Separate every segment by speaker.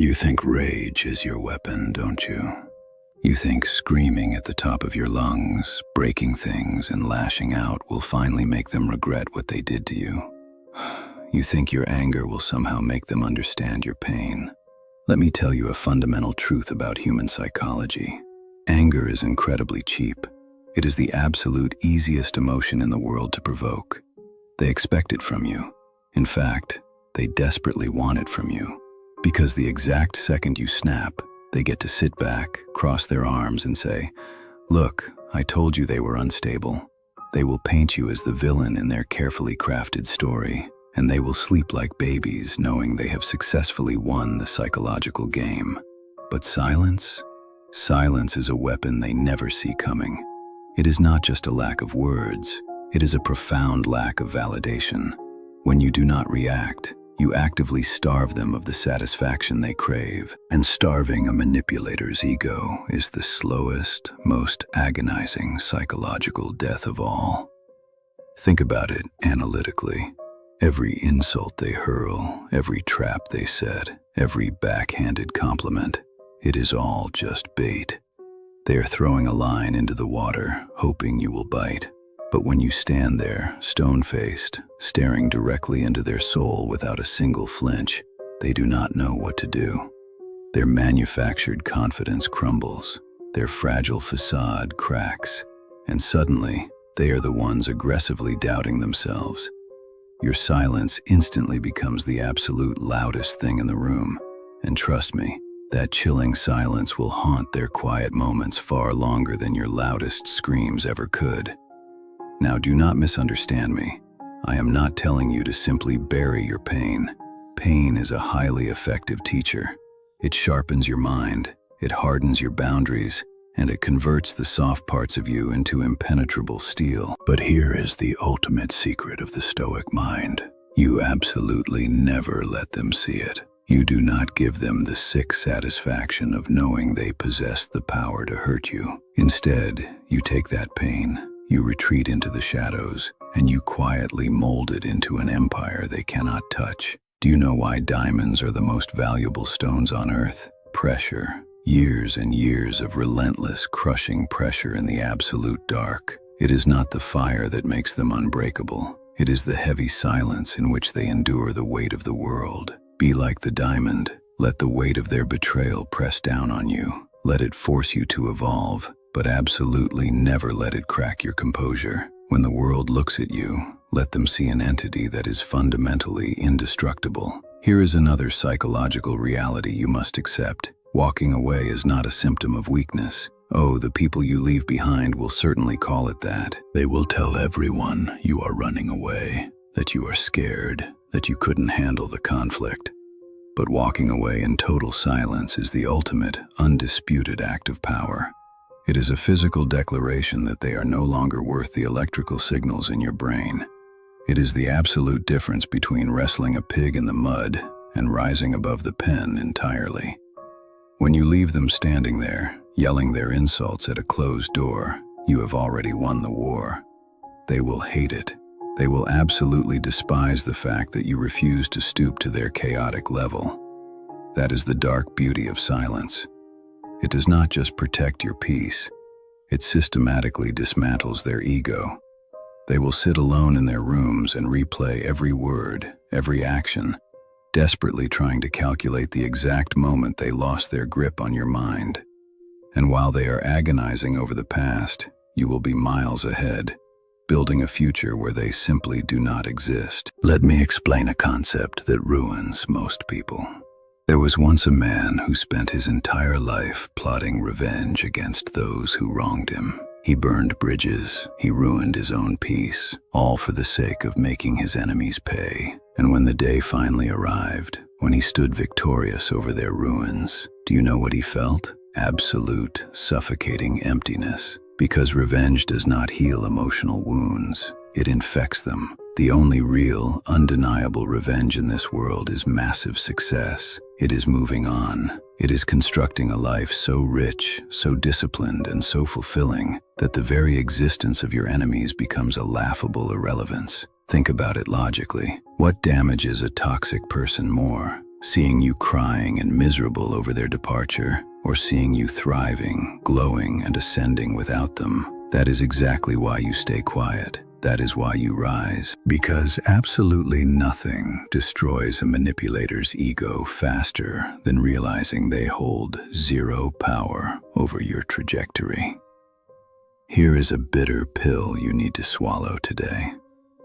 Speaker 1: You think rage is your weapon, don't you? You think screaming at the top of your lungs, breaking things, and lashing out will finally make them regret what they did to you. You think your anger will somehow make them understand your pain. Let me tell you a fundamental truth about human psychology. Anger is incredibly cheap. It is the absolute easiest emotion in the world to provoke. They expect it from you. In fact, they desperately want it from you. Because the exact second you snap, they get to sit back, cross their arms, and say, "Look, I told you they were unstable." They will paint you as the villain in their carefully crafted story, and they will sleep like babies knowing they have successfully won the psychological game. But silence? Silence is a weapon they never see coming. It is not just a lack of words, it is a profound lack of validation. When you do not react, you actively starve them of the satisfaction they crave, and starving a manipulator's ego is the slowest, most agonizing psychological death of all. Think about it analytically. Every insult they hurl, every trap they set, every backhanded compliment, it is all just bait. They are throwing a line into the water, hoping you will bite. But when you stand there, stone-faced, staring directly into their soul without a single flinch, they do not know what to do. Their manufactured confidence crumbles, their fragile facade cracks, and suddenly, they are the ones aggressively doubting themselves. Your silence instantly becomes the absolute loudest thing in the room, and trust me, that chilling silence will haunt their quiet moments far longer than your loudest screams ever could. Now, do not misunderstand me. I am not telling you to simply bury your pain. Pain is a highly effective teacher. It sharpens your mind, it hardens your boundaries, and it converts the soft parts of you into impenetrable steel. But here is the ultimate secret of the Stoic mind. You absolutely never let them see it. You do not give them the sick satisfaction of knowing they possess the power to hurt you. Instead, you take that pain, you retreat into the shadows, and you quietly mold it into an empire they cannot touch. Do you know why diamonds are the most valuable stones on earth? Pressure. Years and years of relentless, crushing pressure in the absolute dark. It is not the fire that makes them unbreakable. It is the heavy silence in which they endure the weight of the world. Be like the diamond. Let the weight of their betrayal press down on you. Let it force you to evolve. But absolutely never let it crack your composure. When the world looks at you, let them see an entity that is fundamentally indestructible. Here is another psychological reality you must accept. Walking away is not a symptom of weakness. Oh, the people you leave behind will certainly call it that. They will tell everyone you are running away, that you are scared, that you couldn't handle the conflict. But walking away in total silence is the ultimate, undisputed act of power. It is a physical declaration that they are no longer worth the electrical signals in your brain. It is the absolute difference between wrestling a pig in the mud and rising above the pen entirely. When you leave them standing there, yelling their insults at a closed door, you have already won the war. They will hate it. They will absolutely despise the fact that you refuse to stoop to their chaotic level. That is the dark beauty of silence. It does not just protect your peace, it systematically dismantles their ego. They will sit alone in their rooms and replay every word, every action, desperately trying to calculate the exact moment they lost their grip on your mind. And while they are agonizing over the past, you will be miles ahead, building a future where they simply do not exist. Let me explain a concept that ruins most people. There was once a man who spent his entire life plotting revenge against those who wronged him. He burned bridges, he ruined his own peace, all for the sake of making his enemies pay. And when the day finally arrived, when he stood victorious over their ruins, do you know what he felt? Absolute, suffocating emptiness. Because revenge does not heal emotional wounds, it infects them. The only real, undeniable revenge in this world is massive success. It is moving on. It is constructing a life so rich, so disciplined, and so fulfilling that the very existence of your enemies becomes a laughable irrelevance. Think about it logically. What damages a toxic person more? Seeing you crying and miserable over their departure, or seeing you thriving, glowing, and ascending without them, that is exactly why you stay quiet. That is why you rise. Because absolutely nothing destroys a manipulator's ego faster than realizing they hold zero power over your trajectory. Here is a bitter pill you need to swallow today.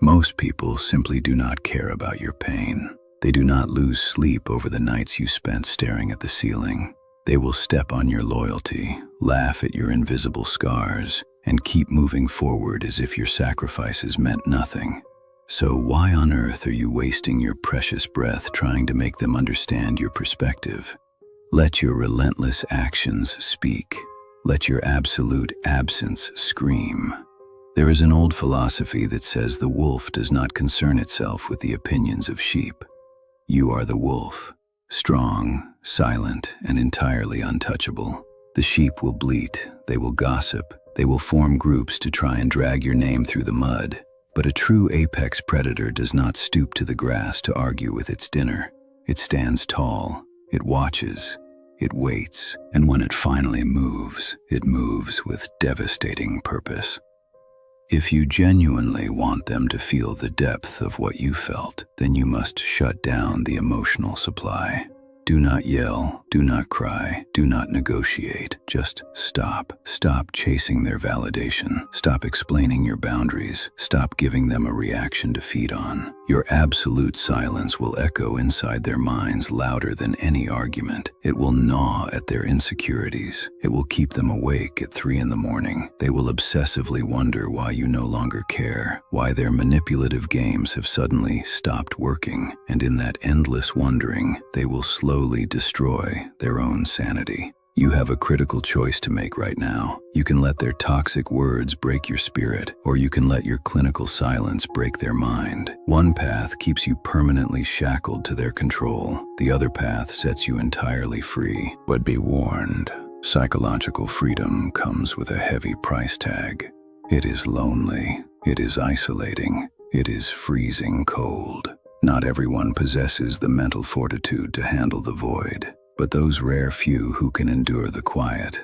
Speaker 1: Most people simply do not care about your pain. They do not lose sleep over the nights you spent staring at the ceiling. They will step on your loyalty, laugh at your invisible scars, and keep moving forward as if your sacrifices meant nothing. So why on earth are you wasting your precious breath trying to make them understand your perspective? Let your relentless actions speak. Let your absolute absence scream. There is an old philosophy that says the wolf does not concern itself with the opinions of sheep. You are the wolf, strong, silent, and entirely untouchable. The sheep will bleat, they will gossip, they will form groups to try and drag your name through the mud. But a true apex predator does not stoop to the grass to argue with its dinner. It stands tall, it watches, it waits, and when it finally moves, it moves with devastating purpose. If you genuinely want them to feel the depth of what you felt, then you must shut down the emotional supply. Do not yell, do not cry, do not negotiate. Just stop. Stop chasing their validation. Stop explaining your boundaries. Stop giving them a reaction to feed on. Your absolute silence will echo inside their minds louder than any argument. It will gnaw at their insecurities. It will keep them awake at 3 in the morning. They will obsessively wonder why you no longer care, why their manipulative games have suddenly stopped working, and in that endless wondering, they will slowly destroy their own sanity. You have a critical choice to make right now. You can let their toxic words break your spirit, or you can let your clinical silence break their mind. One path keeps you permanently shackled to their control. The other path sets you entirely free. But be warned, psychological freedom comes with a heavy price tag. It is lonely, it is isolating, it is freezing cold. Not everyone possesses the mental fortitude to handle the void. But those rare few who can endure the quiet,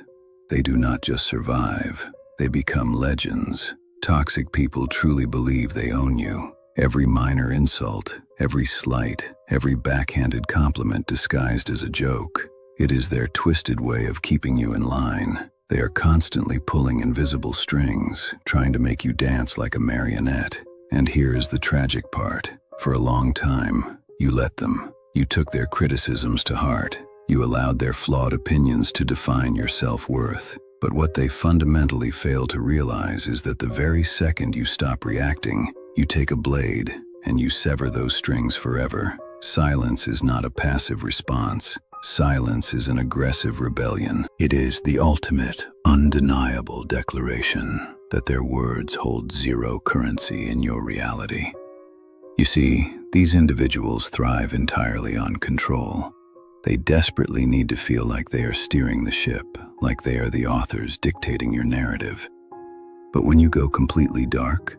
Speaker 1: they do not just survive, they become legends. Toxic people truly believe they own you. Every minor insult, every slight, every backhanded compliment disguised as a joke. It is their twisted way of keeping you in line. They are constantly pulling invisible strings, trying to make you dance like a marionette. And here is the tragic part. For a long time, you let them. You took their criticisms to heart. You allowed their flawed opinions to define your self-worth. But what they fundamentally fail to realize is that the very second you stop reacting, you take a blade and you sever those strings forever. Silence is not a passive response. Silence is an aggressive rebellion. It is the ultimate, undeniable declaration that their words hold zero currency in your reality. You see, these individuals thrive entirely on control. They desperately need to feel like they are steering the ship, like they are the authors dictating your narrative. But when you go completely dark,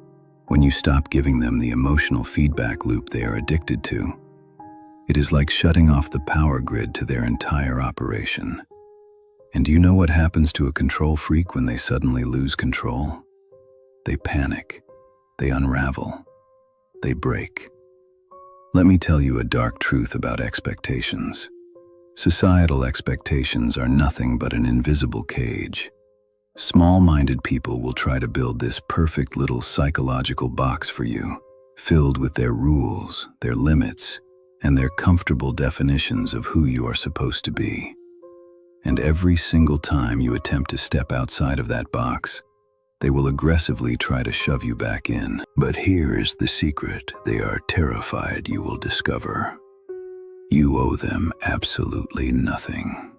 Speaker 1: when you stop giving them the emotional feedback loop they are addicted to, it is like shutting off the power grid to their entire operation. And do you know what happens to a control freak when they suddenly lose control? They panic, they unravel, they break. Let me tell you a dark truth about expectations. Societal expectations are nothing but an invisible cage. Small-minded people will try to build this perfect little psychological box for you, filled with their rules, their limits, and their comfortable definitions of who you are supposed to be. And every single time you attempt to step outside of that box, they will aggressively try to shove you back in. But here is the secret they are terrified you will discover. You owe them absolutely nothing.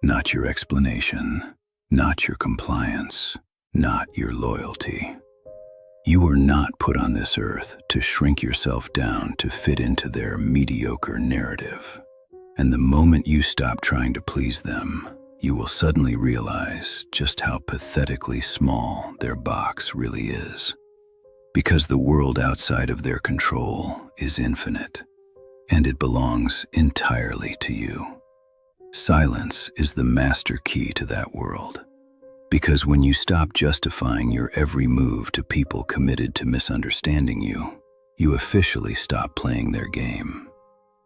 Speaker 1: Not your explanation, not your compliance, not your loyalty. You were not put on this earth to shrink yourself down to fit into their mediocre narrative. And the moment you stop trying to please them, you will suddenly realize just how pathetically small their box really is. Because the world outside of their control is infinite. and it belongs entirely to you. Silence is the master key to that world. Because when you stop justifying your every move to people committed to misunderstanding you, you officially stop playing their game.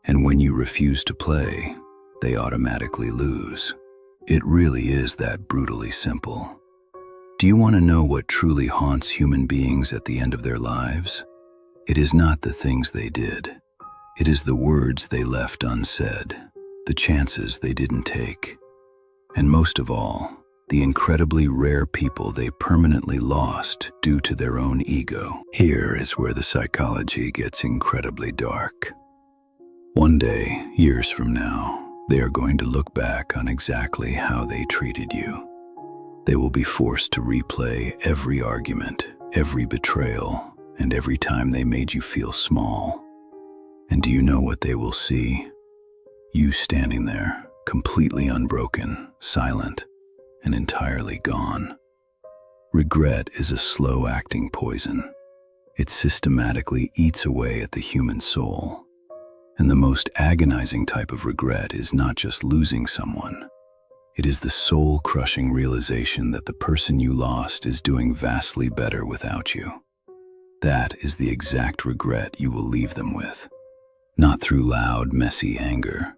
Speaker 1: And when you refuse to play, they automatically lose. It really is that brutally simple. Do you want to know what truly haunts human beings at the end of their lives? It is not the things they did. It is the words they left unsaid, the chances they didn't take, and most of all, the incredibly rare people they permanently lost due to their own ego. Here is where the psychology gets incredibly dark. One day, years from now, they are going to look back on exactly how they treated you. They will be forced to replay every argument, every betrayal, and every time they made you feel small. And do you know what they will see? You standing there, completely unbroken, silent, and entirely gone. Regret is a slow-acting poison. It systematically eats away at the human soul. And the most agonizing type of regret is not just losing someone. It is the soul-crushing realization that the person you lost is doing vastly better without you. That is the exact regret you will leave them with. Not through loud, messy anger,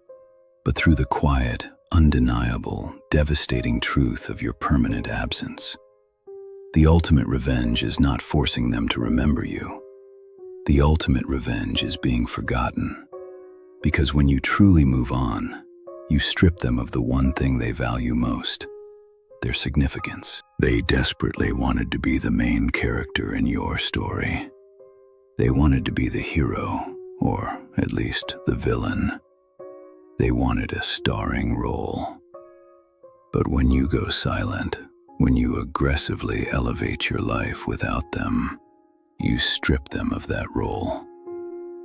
Speaker 1: but through the quiet, undeniable, devastating truth of your permanent absence. The ultimate revenge is not forcing them to remember you. The ultimate revenge is being forgotten. Because when you truly move on, you strip them of the one thing they value most, their significance. They desperately wanted to be the main character in your story. They wanted to be the hero, or at least the villain. They wanted a starring role. But when you go silent, when you aggressively elevate your life without them, you strip them of that role.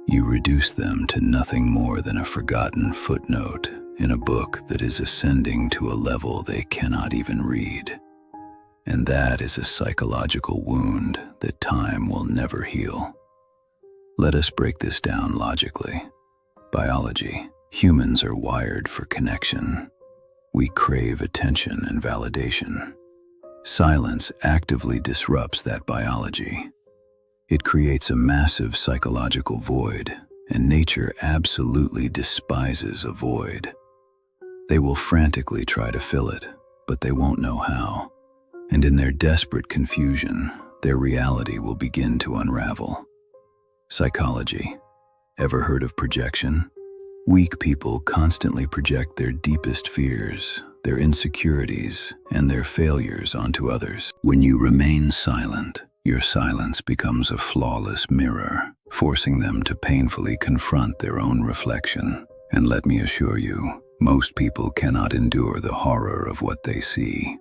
Speaker 1: You reduce them to nothing more than a forgotten footnote in a book that is ascending to a level they cannot even read. And that is a psychological wound that time will never heal. Let us break this down logically. Biology. Humans are wired for connection. We crave attention and validation. Silence actively disrupts that biology. It creates a massive psychological void, and nature absolutely despises a void. They will frantically try to fill it, but they won't know how. And in their desperate confusion, their reality will begin to unravel. Psychology. Ever heard of projection? Weak people constantly project their deepest fears, their insecurities, and their failures onto others. When you remain silent, your silence becomes a flawless mirror, forcing them to painfully confront their own reflection. And let me assure you, most people cannot endure the horror of what they see.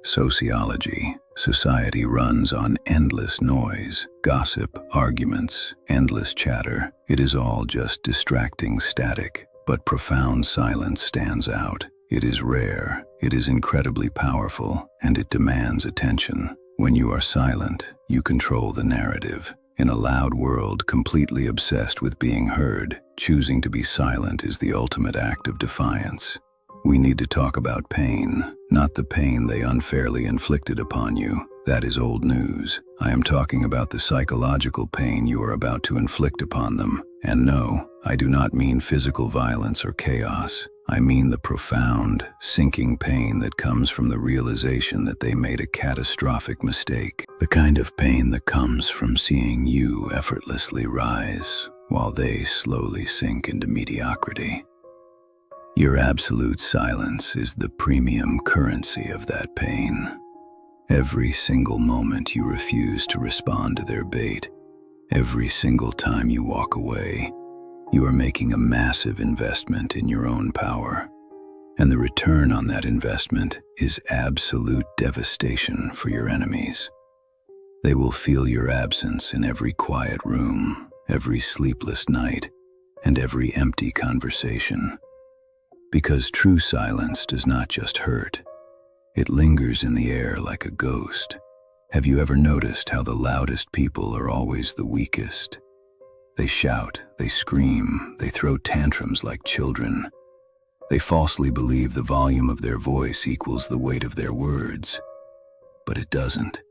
Speaker 1: Sociology. Society runs on endless noise, gossip, arguments, endless chatter. It is all just distracting static, but profound silence stands out. It is rare, it is incredibly powerful, and it demands attention. When you are silent, you control the narrative. In a loud world completely obsessed with being heard, choosing to be silent is the ultimate act of defiance. We need to talk about pain, not the pain they unfairly inflicted upon you. That is old news. I am talking about the psychological pain you are about to inflict upon them. And no, I do not mean physical violence or chaos. I mean the profound, sinking pain that comes from the realization that they made a catastrophic mistake. The kind of pain that comes from seeing you effortlessly rise, while they slowly sink into mediocrity. Your absolute silence is the premium currency of that pain. Every single moment you refuse to respond to their bait, every single time you walk away, you are making a massive investment in your own power. And the return on that investment is absolute devastation for your enemies. They will feel your absence in every quiet room, every sleepless night, and every empty conversation. Because true silence does not just hurt, it lingers in the air like a ghost. Have you ever noticed how the loudest people are always the weakest? They shout, they scream, they throw tantrums like children. They falsely believe the volume of their voice equals the weight of their words. But it doesn't.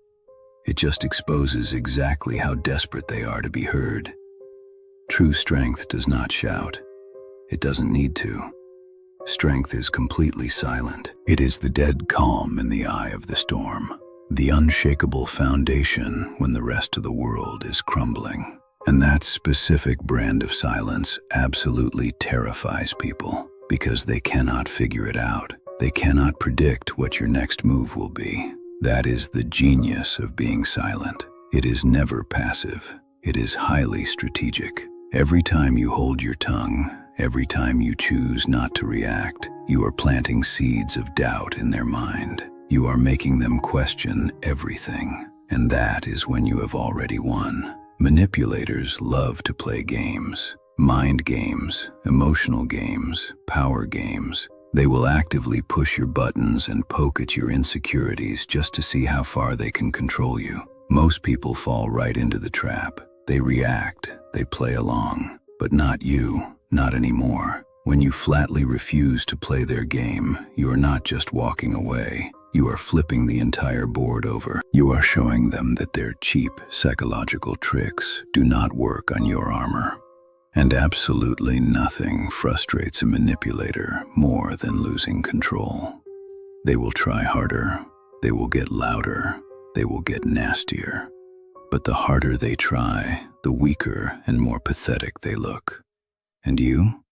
Speaker 1: It just exposes exactly how desperate they are to be heard. True strength does not shout. It doesn't need to. Strength is completely silent. It is the dead calm in the eye of the storm, the unshakable foundation when the rest of the world is crumbling. And that specific brand of silence absolutely terrifies people because they cannot figure it out. They cannot predict what your next move will be. That is the genius of being silent. It is never passive. It is highly strategic. Every time you hold your tongue, every time you choose not to react, you are planting seeds of doubt in their mind. You are making them question everything. And that is when you have already won. Manipulators love to play games. Mind games, emotional games, power games. They will actively push your buttons and poke at your insecurities just to see how far they can control you. Most people fall right into the trap. They react, they play along. But not you, not anymore. When you flatly refuse to play their game, you are not just walking away. You are flipping the entire board over. You are showing them that their cheap psychological tricks do not work on your armor. And absolutely nothing frustrates a manipulator more than losing control. They will try harder, they will get louder, they will get nastier. But the harder they try, the weaker and more pathetic they look. And you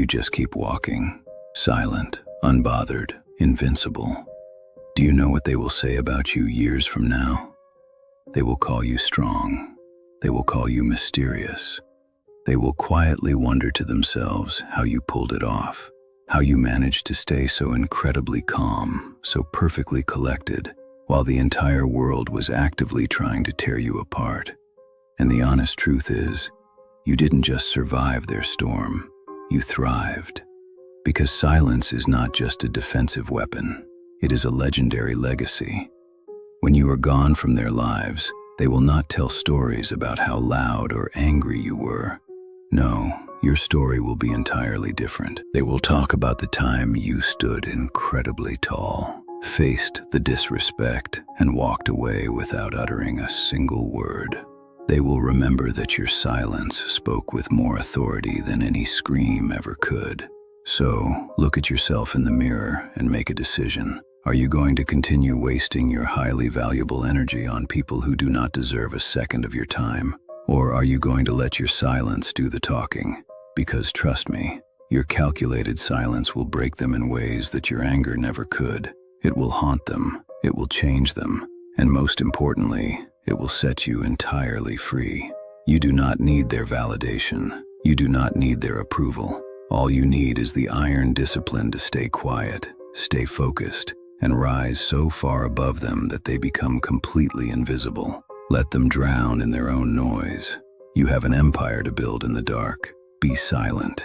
Speaker 1: just keep walking, silent, unbothered, invincible. Do you know what they will say about you years from now? They will call you strong. They will call you mysterious. They will quietly wonder to themselves how you pulled it off, how you managed to stay so incredibly calm, so perfectly collected, while the entire world was actively trying to tear you apart. And the honest truth is, you didn't just survive their storm, you thrived. Because silence is not just a defensive weapon. It is a legendary legacy. When you are gone from their lives, they will not tell stories about how loud or angry you were. No, your story will be entirely different. They will talk about the time you stood incredibly tall, faced the disrespect, and walked away without uttering a single word. They will remember that your silence spoke with more authority than any scream ever could. So, look at yourself in the mirror and make a decision. Are you going to continue wasting your highly valuable energy on people who do not deserve a second of your time? Or are you going to let your silence do the talking? Because trust me, your calculated silence will break them in ways that your anger never could. It will haunt them, it will change them, and most importantly, it will set you entirely free. You do not need their validation. You do not need their approval. All you need is the iron discipline to stay quiet, stay focused, and rise so far above them that they become completely invisible. Let them drown in their own noise. You have an empire to build in the dark. Be silent.